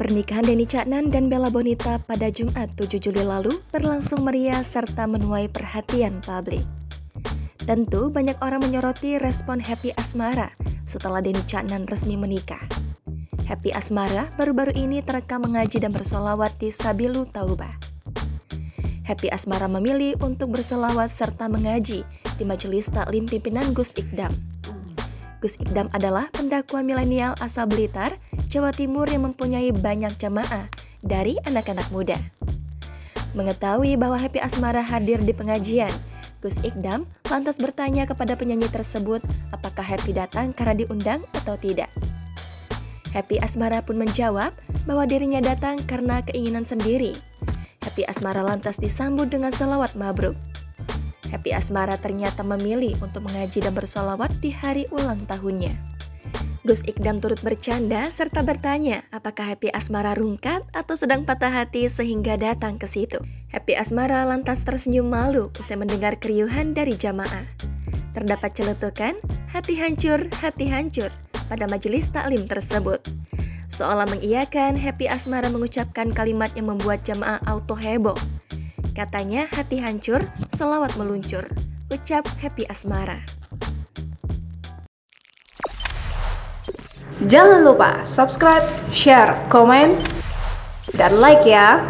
Pernikahan Denny Caknan dan Bella Bonita pada Jumat 7 Juli lalu berlangsung meriah serta menuai perhatian publik. Tentu banyak orang menyoroti respon Happy Asmara setelah Denny Caknan resmi menikah. Happy Asmara baru-baru ini terekam mengaji dan bersolawat di Sabilu Taubah. Happy Asmara memilih untuk bersolawat serta mengaji di Majelis Taklim pimpinan Gus Ikdam. Gus Ikdam adalah pendakwa milenial asal Blitar, Jawa Timur yang mempunyai banyak jamaah dari anak-anak muda. Mengetahui bahwa Happy Asmara hadir di pengajian, Gus Ikdam lantas bertanya kepada penyanyi tersebut apakah Happy datang karena diundang atau tidak. Happy Asmara pun menjawab bahwa dirinya datang karena keinginan sendiri. Happy Asmara lantas disambut dengan sholawat mabruk. Happy Asmara ternyata memilih untuk mengaji dan bersolawat di hari ulang tahunnya. Gus Ikdam turut bercanda serta bertanya apakah Happy Asmara rungkat atau sedang patah hati sehingga datang ke situ. Happy Asmara lantas tersenyum malu usai mendengar keriuhan dari jamaah. Terdapat celetukan hati hancur pada majelis taklim tersebut. Seolah mengiyakan, Happy Asmara mengucapkan kalimat yang membuat jamaah auto heboh. Katanya hati hancur, selawat meluncur. Ucap Happy Asmara. Jangan lupa subscribe, share, komen, dan like ya.